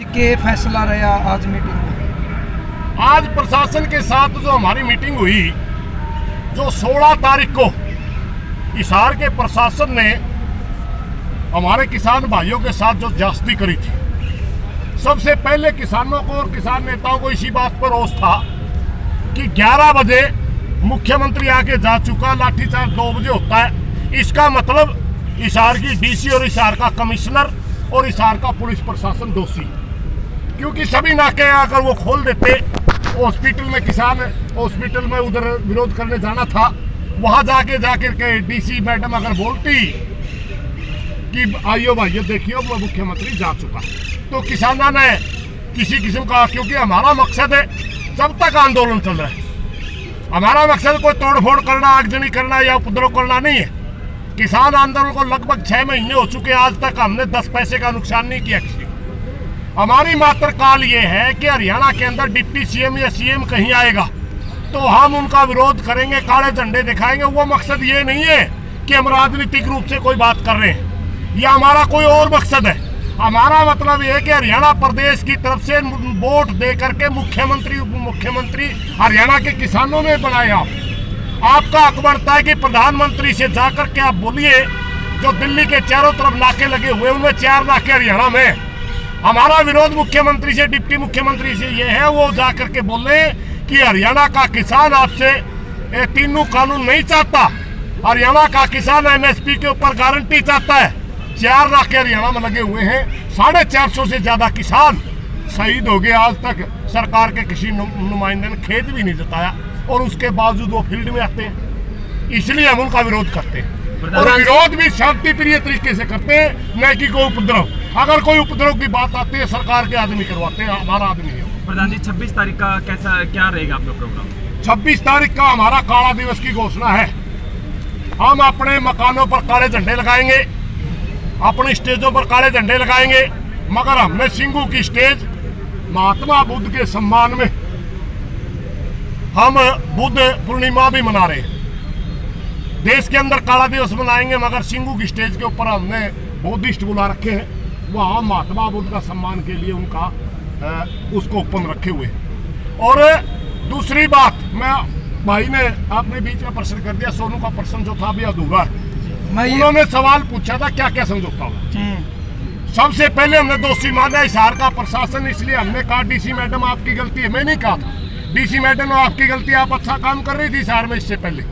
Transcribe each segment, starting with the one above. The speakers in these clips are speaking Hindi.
के फैसला रहा आज मीटिंग में? आज प्रशासन के साथ जो हमारी मीटिंग हुई, जो 16 तारीख को हिसार के प्रशासन ने हमारे किसान भाइयों के साथ जो ज्यादती करी थी, सबसे पहले किसानों को और किसान नेताओं को इसी बात पर रोष था कि 11 बजे मुख्यमंत्री आके जा चुका, लाठीचार्ज 2 बजे होता है। इसका मतलब हिसार की डीसी और हिसार का कमिश्नर और हिसार का पुलिस प्रशासन दोषी, क्योंकि सभी नाके आकर वो खोल देते। हॉस्पिटल में किसान हॉस्पिटल में उधर विरोध करने जाना था, वहां जाकर के डीसी मैडम अगर बोलती कि आइयो भाइयों देखियो वो मुख्यमंत्री जा चुका, तो किसानों ने किसी किस्म का, क्योंकि हमारा मकसद है जब तक आंदोलन चल रहा है, हमारा मकसद कोई तोड़फोड़ करना, आगजनी करना या उपद्रव करना नहीं है। किसान आंदोलन को लगभग 6 महीने हो चुके, आज तक हमने 10 पैसे का नुकसान नहीं किया किसी को। हमारी मात्र काल ये है कि हरियाणा के अंदर डिप्टी सीएम या सीएम कहीं आएगा तो हम उनका विरोध करेंगे, काले झंडे दिखाएंगे। वो मकसद ये नहीं है कि हम राजनीतिक रूप से कोई बात कर रहे हैं, या हमारा कोई और मकसद है। हमारा मतलब ये है कि हरियाणा प्रदेश की तरफ से वोट दे करके मुख्यमंत्री उप मुख्यमंत्री हरियाणा के किसानों ने बनाया। आपका हक बनता है कि प्रधानमंत्री से जाकर के आप बोलिए, जो दिल्ली के चारों तरफ नाके लगे हुए उनमें 4 नाके हरियाणा में। हमारा विरोध मुख्यमंत्री से, डिप्टी मुख्यमंत्री से ये है, वो जाकर के बोले कि हरियाणा का किसान आपसे तीनों कानून नहीं चाहता, हरियाणा का किसान एमएसपी के ऊपर गारंटी चाहता है। 4 नाके हरियाणा में लगे हुए हैं, 450 से ज्यादा किसान शहीद हो गए। आज तक सरकार के किसी नुमाइंदे ने खेत भी नहीं जताया, और उसके बावजूद वो फील्ड में आते हैं। इसलिए हम उनका विरोध करते हैं, और विरोध भी शांति प्रिय तरीके से करते हैं, न कि कोई उपद्रव। अगर कोई उपद्रव की बात आती है, सरकार के आदमी करवाते हैं, हमारा आदमी है। प्रधान जी, 26 तारीख का क्या रहेगा आपका प्रोग्राम? 26 तारीख का हमारा काला दिवस की घोषणा है। हम अपने मकानों पर काले झंडे लगाएंगे, अपनी स्टेजों पर काले झंडे लगाएंगे, मगर हमने सिंगू की स्टेज महात्मा बुद्ध के सम्मान में हम बुद्ध पूर्णिमा भी मना रहे हैं। देश के अंदर काला दिवस मनाएंगे, मगर सिंगू की स्टेज के ऊपर हमने बुद्धिस्ट बुला रखे हैं, वहाँ महात्मा बुद्ध का सम्मान के लिए उनका उसको ओपन रखे हुए। और दूसरी बात, मैं भाई ने आपने बीच में प्रश्न कर दिया, सोनू का प्रश्न जो था अभी अधूरा है। उन्होंने सवाल पूछा था क्या क्या समझौता हुआ। सबसे पहले हमने दोषी माना हिसार का प्रशासन, इसलिए हमने कहा डीसी मैडम आपकी गलती है। मैं नहीं कहा था डीसी मैडम आपकी गलती, आप अच्छा काम कर रही थी हिसार में। इससे पहले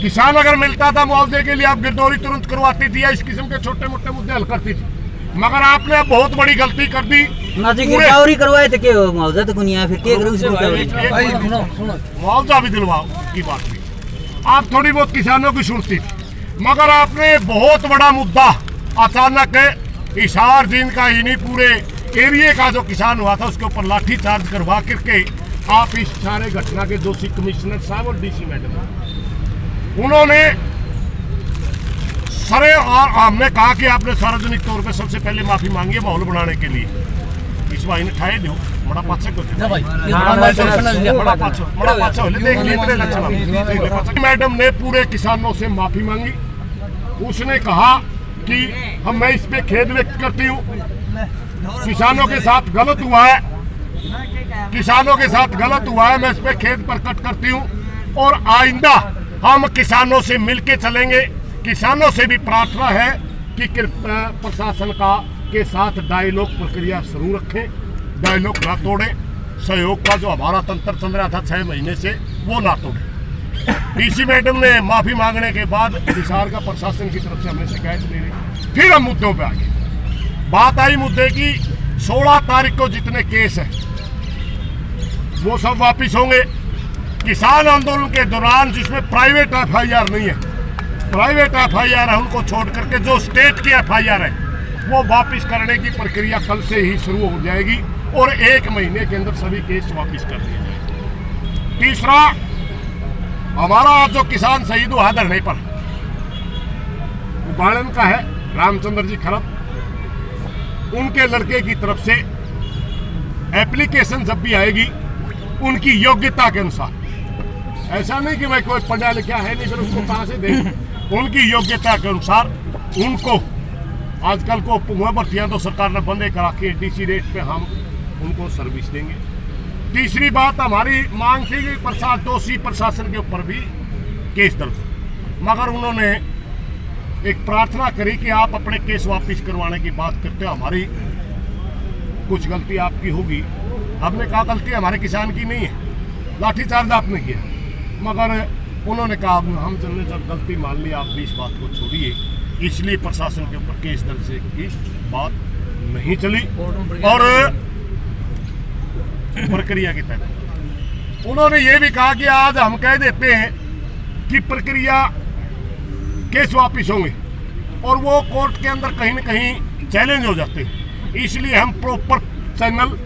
किसान अगर मिलता था मुआवजे के लिए, आप गिरदौरी तुरंत करवाती थी या इस किस्म के छोटे मोटे मुद्दे हल करती थी, मगर आपने बहुत बड़ी गलती कर दी। गिरदौरी करवाए थे, क्या मुआवजा तो नहीं आया, फिर मुआवजा भी दिलवाओ की बात भी आप थोड़ी बहुत किसानों की सुनती थी, मगर आपने बहुत बड़ा मुद्दा अचानक हिसार जींद का ही नहीं पूरे एरिया का जो किसान हुआ था उसके ऊपर लाठी चार्ज करवा करके आप इस सारे घटना के दोषी कमिश्नर साहब और डीसी मैडम, उन्होंने सरे, और हमने कहा कि आपने सार्वजनिक तौर पे सबसे पहले माफी मांगी है माहौल बनाने के लिए। इस भाई ने ठाए दो बड़ा पाछे को मैडम ने पूरे किसानों से माफी मांगी। उसने कहा कि मैं इस पे खेद व्यक्त करती हूँ, किसानों के साथ गलत हुआ है, किसानों के साथ गलत हुआ है, मैं इस पे खेद प्रकट करती हूँ, और आइंदा हम किसानों से मिलके चलेंगे। किसानों से भी प्रार्थना है कि प्रशासन के साथ डायलॉग प्रक्रिया शुरू रखें, डायलॉग ना तोड़ें, सहयोग का जो हमारा तंत्र चल रहा था 6 महीने से वो ना तोड़ें। डीसी मैडम ने माफी मांगने के बाद हिसार का प्रशासन की तरफ से हमने शिकायत ले ली। फिर हम मुद्दों पे आ गए। बात आई मुद्दे की, 16 तारीख को जितने केस हैं वो सब वापिस होंगे। किसान आंदोलन के दौरान जिसमें प्राइवेट एफआईआर नहीं है, प्राइवेट एफआईआर है, उनको छोड़ करके जो स्टेट की एफआईआर है वो वापिस करने की प्रक्रिया कल से ही शुरू हो जाएगी, और 1 महीने के अंदर सभी केस वापिस कर दिए जाएंगे। तीसरा, हमारा जो किसान शहीद हुआ धरने पर, उबालन का है रामचंद्र जी खरब, उनके लड़के की तरफ से एप्लीकेशन जब भी आएगी उनकी योग्यता के अनुसार, ऐसा नहीं कि भाई कोई पढ़ा लिखा है नहीं फिर उसको कहाँ से दे, उनकी योग्यता के अनुसार उनको आजकल को हुआ भर्तियाँ तो सरकार ने बंद करा के डीसी रेट पे हम उनको सर्विस देंगे। तीसरी बात हमारी मांग थी कि दोषी प्रशासन के ऊपर भी केस दर्ज, मगर उन्होंने एक प्रार्थना करी कि आप अपने केस वापस करवाने की बात करते हो, हमारी कुछ गलती आपकी होगी। हमने कहा गलती हमारे किसान की नहीं है, लाठीचार्ज आपने किया, मगर उन्होंने कहा हम जल्दी जब गलती मान ली, आप भी इस बात को छोड़िए, इसलिए प्रशासन के ऊपर केस दर्ज की बात नहीं चली। और प्रक्रिया के तहत उन्होंने ये भी कहा कि आज हम कह देते हैं कि प्रक्रिया केस वापिस होंगे और वो कोर्ट के अंदर कहीं न कहीं चैलेंज हो जाते हैं, इसलिए हम प्रॉपर चैनल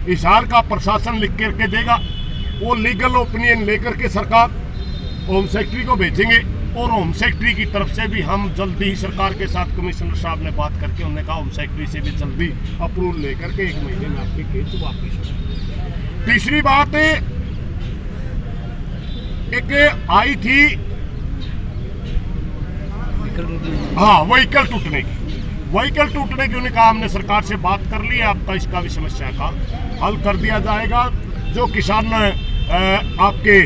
हिसार का प्रशासन लिख करके देगा, वो लीगल ओपिनियन लेकर के सरकार होम सेक्रेटरी को भेजेंगे और होम सेक्रेटरी की तरफ से भी हम जल्दी ही सरकार के साथ कमिश्नर साहब ने बात करके उन्होंने कहा होम सेक्रेटरी से भी जल्दी अप्रूवल लेकर के 1 महीने में आपके केस वापिस हो। तीसरी बात एक आई थी व्हीकल टूटने की। व्हीकल टूटने की उन्होंने कहा हमने सरकार से बात कर ली है, आपका इसका भी समस्या का हल कर दिया जाएगा। जो किसान आपके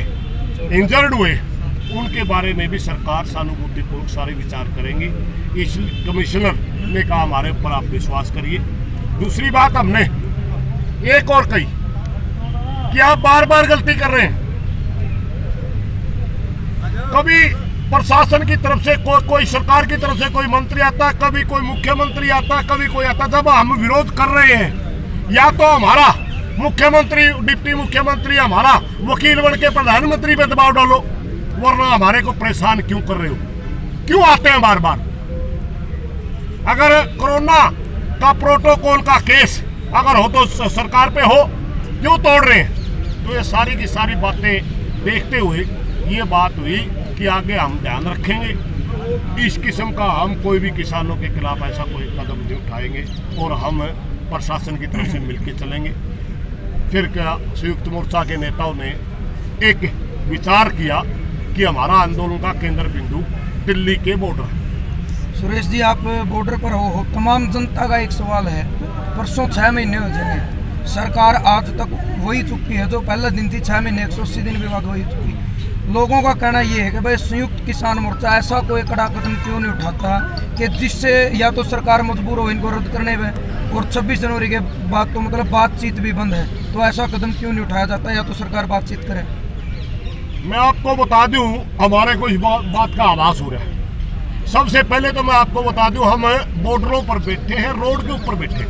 इंजर्ड हुए उनके बारे में भी सरकार सहानुभूतिपूर्वक सारे विचार करेंगी। इस कमिश्नर ने कहा हमारे ऊपर आप विश्वास करिए। दूसरी बात हमने एक और कही कि आप बार बार गलती कर रहे हैं, कभी प्रशासन की तरफ से कोई सरकार की तरफ से कोई मंत्री आता, कभी कोई मुख्यमंत्री आता, कभी कोई आता। जब हम विरोध कर रहे हैं, या तो हमारा मुख्यमंत्री डिप्टी मुख्यमंत्री हमारा वकील बन के प्रधानमंत्री पे दबाव डालो, वरना हमारे को परेशान क्यों कर रहे हो, क्यों आते हैं बार बार। अगर कोरोना का प्रोटोकॉल का केस अगर हो तो सरकार पे हो, क्यों तोड़ रहे हैं। तो ये सारी की सारी बातें देखते हुए ये बात हुई कि आगे हम ध्यान रखेंगे, इस किस्म का हम कोई भी किसानों के खिलाफ ऐसा कोई कदम नहीं उठाएंगे और हम प्रशासन की तरफ से मिलकर चलेंगे। फिर क्या संयुक्त मोर्चा के नेताओं ने एक विचार किया कि हमारा आंदोलन का केंद्र बिंदु दिल्ली के बॉर्डर। सुरेश जी, आप बॉर्डर पर हो, तमाम जनता का एक सवाल है, परसों 6 महीने हो जाएंगे, सरकार आज तक वही चुकी है जो पहला दिन थी, 6 महीने 180 दिन के बाद वही चुकी। लोगों का कहना ये है कि भाई संयुक्त किसान मोर्चा ऐसा कोई कड़ा कदम क्यों नहीं उठाता कि जिससे या तो सरकार मजबूर हो इनको रद्द करने में, और 26 जनवरी के बाद तो मतलब बातचीत भी बंद है, तो ऐसा कदम क्यों नहीं उठाया जाता, या तो सरकार बातचीत करे। मैं आपको बता दूं, हमारे को इस बात का आभास हो रहा है। सबसे पहले तो मैं आपको बता दूं, हम बॉर्डरों पर बैठे हैं, रोड के ऊपर बैठे हैं,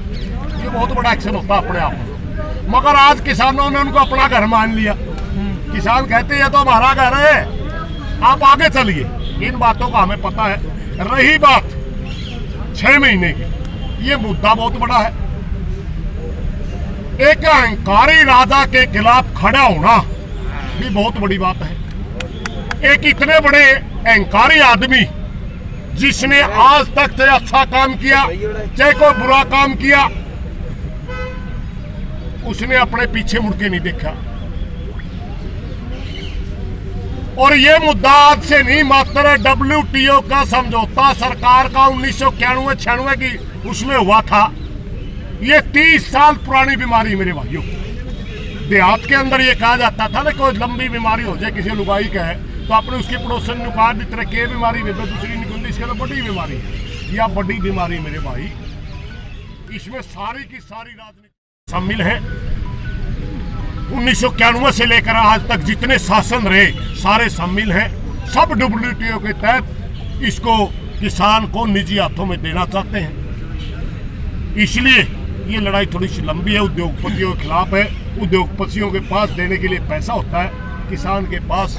ये बहुत बड़ा एक्शन होता है अपने आप में। मगर आज किसानों ने उनको अपना घर मान लिया। किसान कहते हैं तो हमारा घर है, आप आगे चलिए। इन बातों का हमें पता है। रही बात 6 महीने की, ये मुद्दा बहुत बड़ा है। एक अहंकारी राजा के खिलाफ खड़ा होना भी बहुत बड़ी बात है। एक इतने बड़े अहंकारी आदमी जिसने आज तक चाहे अच्छा काम किया चाहे कोई बुरा काम किया, उसने अपने पीछे मुड़ के नहीं देखा। और ये मुद्दा आज से नहीं, मात्र WTO का समझौता सरकार का 1991-96 की उसमें हुआ था। ये 30 साल पुरानी बीमारी मेरे भाइयों। देहात के अंदर ये कहा जाता था ना, कोई लंबी बीमारी हो जाए, किसी लुगाई का है तो आपने उसके पड़ोसन नुकार दी तरह के बीमारी में दूसरी निकलती, इसके तो बड़ी बीमारी है। यह बड़ी बीमारी मेरे भाई, इसमें सारी की सारी राजनीति शामिल है। 1991 से लेकर आज तक जितने शासन रहे सारे शामिल हैं। सब WTO के तहत इसको किसान को निजी हाथों में देना चाहते हैं, इसलिए ये लड़ाई थोड़ी सी लंबी है। उद्योगपतियों के खिलाफ है। उद्योगपतियों के पास देने के लिए पैसा होता है, किसान के पास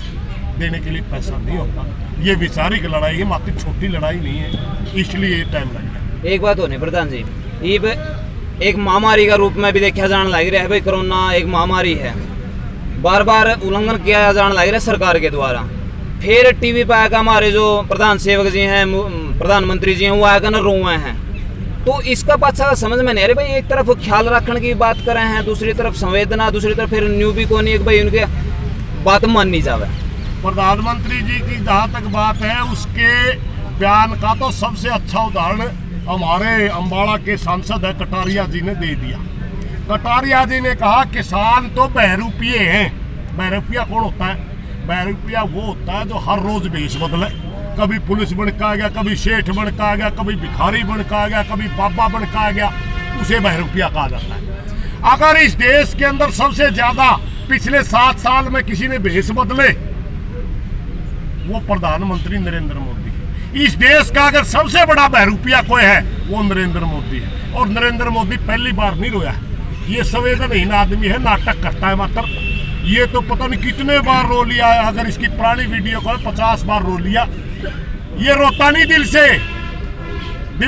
देने के लिए पैसा नहीं होता। ये वैचारिक लड़ाई है, मात्र छोटी लड़ाई नहीं है, इसलिए टाइम लगेगा। एक बात होने प्रधान जी, ये एक महामारी का रूप में भी देखा जाने लग रहा है। भाई कोरोना एक महामारी है, बार बार उल्लंघन किया जाने लग रहा है सरकार के द्वारा। फिर टीवी पे आकर हमारे जो प्रधान सेवक जी हैं, प्रधानमंत्री जी हैं, वो आकर न रोए हैं। तो इसका पाछा समझ में नहीं आ रही। भाई एक तरफ ख्याल रखने की बात कर रहे हैं, दूसरी तरफ संवेदना, दूसरी तरफ फिर न्यू भी को नहीं भाई उनके बात मान नहीं जावे। प्रधानमंत्री जी की जहाँ तक बात है, उसके बयान का तो सबसे अच्छा उदाहरण हमारे अम्बाड़ा के सांसद है कटारिया जी ने दे दिया। कटारिया जी ने कहा किसान तो बहरूपिये हैं। बहरूपिया कौन होता है? बहरूपिया वो होता है जो हर रोज भेष बदले, कभी पुलिस बन के आ गया, कभी सेठ बन के आ गया, कभी भिखारी बन के आ गया, कभी बाबा बन के आ गया, उसे बहरूपिया कहा जाता है। अगर इस देश के अंदर सबसे ज्यादा पिछले 7 साल में किसी ने भेष बदले, वो प्रधानमंत्री नरेंद्र मोदी। इस देश का अगर सबसे बड़ा बहरूपिया कोई है वो नरेंद्र मोदी है। और नरेंद्र मोदी पहली बार नहीं रोया, ये संवेदनहीन आदमी है, नाटक करता है मात्र। ये तो पता नहीं कितने बार रो लिया है, अगर इसकी पुरानी वीडियो को 50 बार रो लिया। ये रोता नहीं दिल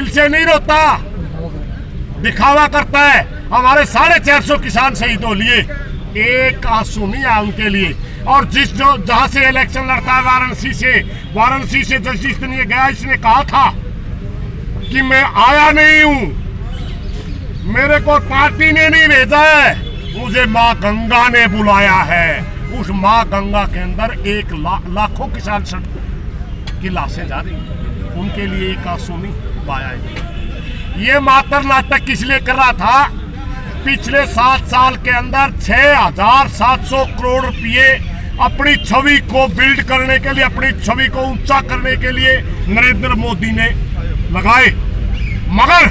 से नहीं रोता, दिखावा करता है। हमारे 450 किसान शहीद हो लिए, एक आंसू नहीं आया उनके लिए। और जहां से इलेक्शन लड़ता है वाराणसी से जिस दिन ये गया, इसने कहा था कि मैं आया नहीं हूं, मेरे को पार्टी ने नहीं भेजा है, मुझे माँ गंगा ने बुलाया है। उस माँ गंगा के अंदर लाखों किसान की लाशें जा रही हैं, उनके लिए एक आंसू नहीं बहाया है। ये मात्र नाटक किस लिए कर रहा था? पिछले 7 साल के अंदर 6,700 करोड़ रुपये अपनी छवि को बिल्ड करने के लिए, अपनी छवि को ऊंचा करने के लिए नरेंद्र मोदी ने लगाए। मगर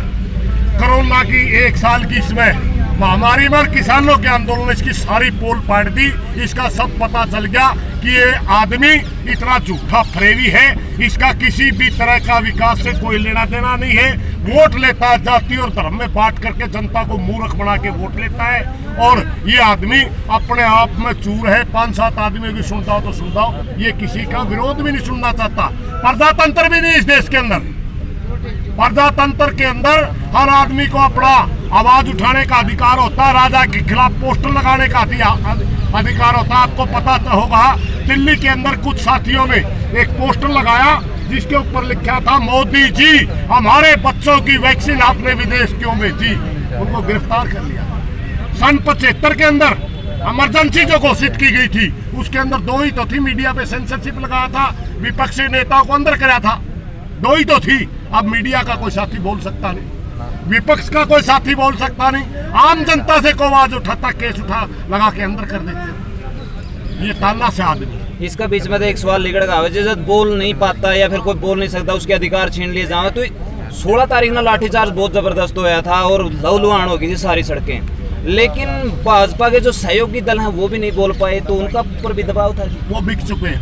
कोरोना की 1 साल की इसमें महामारी में किसानों के आंदोलन ने इसकी सारी पोल पाट दी। इसका सब पता चल गया कि ये आदमी इतना झूठा फरेबी है, इसका किसी भी तरह का विकास से कोई लेना देना नहीं है। वोट लेता है, जाति और धर्म में बांट करके जनता को मूर्ख बना के वोट लेता है। और ये आदमी अपने आप में चूर है। 5-7 आदमी भी सुनता हो तो सुनता हो, ये किसी का विरोध भी नहीं सुनना चाहता। प्रजातंत्र भी नहीं इस देश के अंदर। प्रजातंत्र के अंदर हर आदमी को अपना आवाज उठाने का अधिकार होता है, राजा के खिलाफ पोस्टर लगाने का अधिकार होता है। आपको पता होगा दिल्ली के अंदर कुछ साथियों ने एक पोस्टर लगाया जिसके ऊपर लिखा था, मोदी जी हमारे बच्चों की वैक्सीन आपने विदेश क्यों भेजी। उनको गिरफ्तार कर लिया। सन 75 के अंदर इमरजेंसी जो घोषित की गई थी, उसके अंदर 2 ही तो थी। मीडिया पे सेंसरशिप लगाया था, विपक्षी नेताओं को अंदर कराया था, 2 ही तो थी। अब मीडिया का कोई साथी बोल सकता नहीं, विपक्ष का कोई साथी बोल सकता नहीं, आम जनता से को आवाज उठाता, केस उठा लगा के अंदर कर देते। ये ताना से आदमी। इसका बीच में तो एक सवाल निकल गया, जब बोल नहीं पाता या फिर कोई बोल नहीं सकता, उसके अधिकार छीन लिए जाए। तो 16 तारीख ना लाठीचार्ज बहुत जबरदस्त होया था और लहूलुहान हो गई थी सारी सड़कें, लेकिन भाजपा के जो सहयोगी दल हैं वो भी नहीं बोल पाए, तो उनका ऊपर भी दबाव था। वो बिक चुके हैं।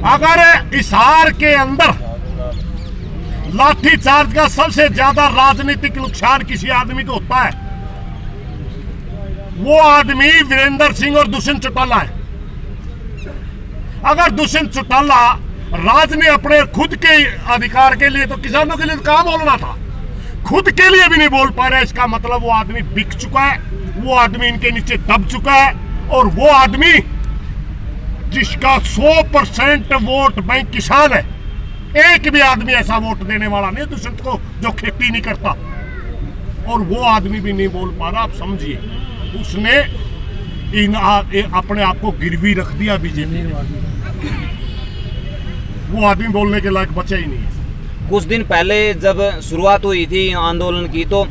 अगर हिसार के अंदर लाठीचार्ज का सबसे ज्यादा राजनीतिक नुकसान किसी आदमी को होता है, वो आदमी वीरेंद्र सिंह और दुष्यंत चौटाला है। अगर दुष्यंत चौटाला राज ने अपने खुद के अधिकार के लिए, तो किसानों के लिए कहां बोलना था, खुद के लिए भी नहीं बोल पा रहा है। इसका मतलब वो आदमी बिक चुका है, वो आदमी इनके नीचे दब चुका है। और वो आदमी जिसका 100% वोट बैंक किसान है, एक भी आदमी ऐसा वोट देने वाला नहीं दुष्यंत को जो खेती नहीं करता, और वो आदमी भी नहीं बोल पा रहा। आप समझिए, उसने अपने आप को गिरवी रख दिया बीजेपी ने। वो आदमी बोलने के लायक बचा ही नहीं है। कुछ दिन पहले जब शुरुआत हुई थी आंदोलन की, तो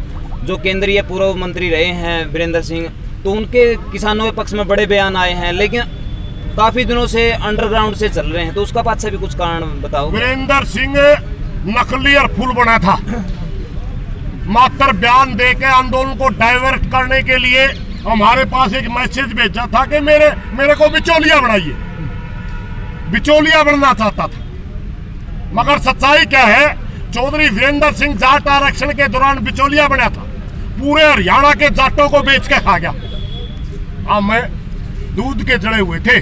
जो केंद्रीय पूर्व मंत्री रहे हैं वीरेंद्र सिंह, तो उनके किसानों के पक्ष में बड़े बयान आए हैं, लेकिन काफी दिनों से अंडरग्राउंड से चल रहे हैं, तो उसका पास से भी कुछ कारण बताओ। वीरेंद्र सिंह नकली और फूल बना था, मात्र बयान देके आंदोलन को डाइवर्ट करने के लिए हमारे पास एक मैसेज भेजा था कि मेरे को बिचौलिया बनाइए, बिचौलिया बनना चाहता था। मगर सच्चाई क्या है, चौधरी वीरेंद्र सिंह जाट आरक्षण के दौरान बिचौलिया बना था, पूरे हरियाणा के जाटों को बेच के खा गया। अब मैं दूध के जड़े हुए थे,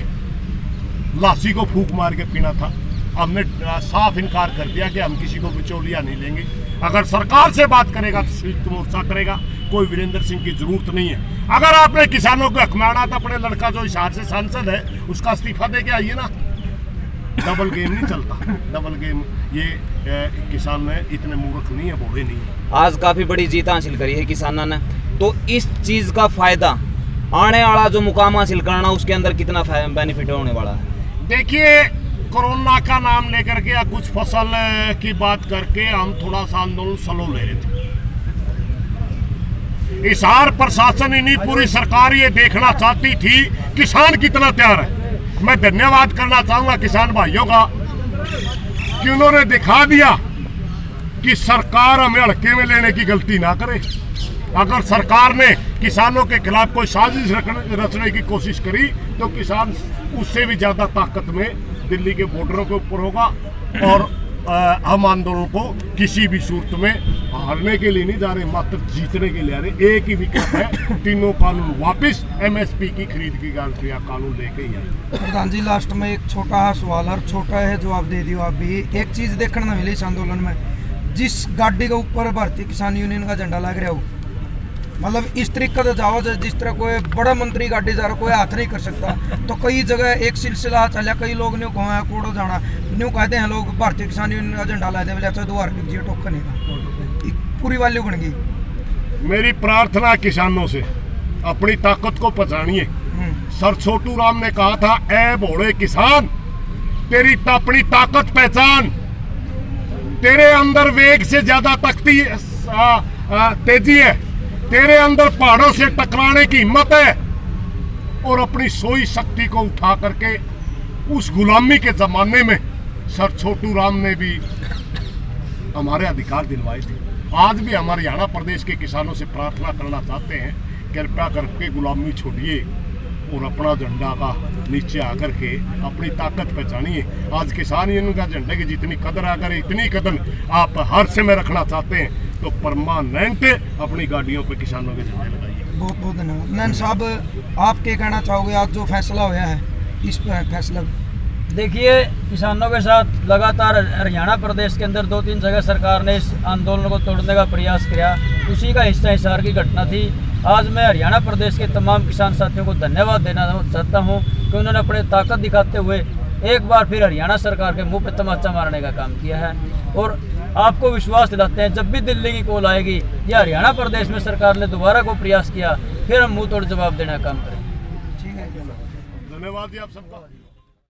लासी को फूंक मार के पीना था। हमने साफ इनकार कर दिया कि हम किसी को बिचौलिया नहीं लेंगे। अगर सरकार से बात करेगा तो संयुक्त मोर्चा करेगा, कोई वीरेंद्र सिंह की जरूरत नहीं है। अगर आपने किसानों को हकमाना था, अपने लड़का जो हिसार से सांसद है उसका इस्तीफा दे के आइए ना। डबल गेम नहीं चलता, डबल गेम ये किसान ने इतने मूर्ख नहीं है, भोले नहीं है। आज काफी बड़ी जीत हासिल करी है किसानों ने, तो इस चीज का फायदा आने वाला जो मुकाम हासिल करना, उसके अंदर कितना बेनिफिट होने वाला है? देखिए, कोरोना का नाम लेकर के या कुछ फसल की बात करके हम थोड़ा सा आंदोलन स्लो ले रहे थे। हिसार प्रशासन इन्हीं पूरी सरकार ये देखना चाहती थी किसान कितना तैयार है। मैं धन्यवाद करना चाहूंगा किसान भाइयों का कि उन्होंने दिखा दिया कि सरकार हमें हड़के में लेने की गलती ना करे। अगर सरकार ने किसानों के खिलाफ कोई साजिश रचने की कोशिश करी तो किसान उससे भी ज्यादा ताकत में दिल्ली के बॉर्डरों के ऊपर होगा। और हम आंदोलन को किसी भी सूरत में हारने के लिए नहीं जा रहे, मात्र जीतने के लिए आ रहे। एक ही विकल्प है, तीनों कानून वापस, MSP की खरीद की गारंटी कानून लेके ही है। प्रधान जी लास्ट में एक छोटा सवाल, हर छोटा है जवाब दे दियो आप भी। एक चीज देखने को मिली इस आंदोलन में, जिस गाड़ी के ऊपर भारतीय किसान यूनियन का झंडा लग रहा हो, मतलब इस तरीके से जाओ जिस तरह कोई बड़ा मंत्री गाड़ी जा रहा, कोई हाथ नहीं कर सकता। तो कई जगह एक सिलसिला चला, कई लोग न्यू कहा कोड़ो जाना न्यू कहते हैं लोग भारतीय किसान यूनियन का झंडा ला दे, बोले द्वार जी टोकन पूरी वाली बन गई। मेरी प्रार्थना किसानों से अपनी ताकत को पहचानिए। सर छोटू राम ने कहा था, ए भोले किसान तेरी अपनी ताकत पहचान, तेरे अंदर वेग से ज्यादा तेजी है, तेरे अंदर पहाड़ों से टकराने की हिम्मत है। और अपनी सोई शक्ति को उठा करके उस गुलामी के जमाने में सर छोटू राम ने भी हमारे अधिकार दिलवाए थे। आज भी हमारे हरियाणा प्रदेश के किसानों से प्रार्थना करना चाहते हैं, कृपया करके गुलामी छोड़िए और अपना झंडा का नीचे आकर के अपनी ताकत पहचानिए। आज किसान यूनियन का झंडे की जितनी कदर अगर इतनी कदर आप हर समय रखना चाहते हैं तो परमानेंट अपनी गाड़ियों पे किसानों के झंडे लगाइए। बहुत बहुत धन्यवाद। नैन साहब आप क्या कहना चाहोगे, आज जो फैसला हुआ है इस फैसला? देखिए, किसानों के साथ लगातार हरियाणा प्रदेश के अंदर 2-3 जगह सरकार ने इस आंदोलन को तोड़ने का प्रयास किया, उसी का हिस्सा हिसार की घटना थी। आज मैं हरियाणा प्रदेश के तमाम किसान साथियों को धन्यवाद देना चाहता हूं कि उन्होंने अपने ताकत दिखाते हुए एक बार फिर हरियाणा सरकार के मुंह पे तमाचा मारने का काम किया है। और आपको विश्वास दिलाते हैं, जब भी दिल्ली की कॉल आएगी या हरियाणा प्रदेश में सरकार ने दोबारा को प्रयास किया, फिर हम मुंह तोड़ जवाब देने का काम करेंगे। ठीक है, धन्यवाद जी आप सबका।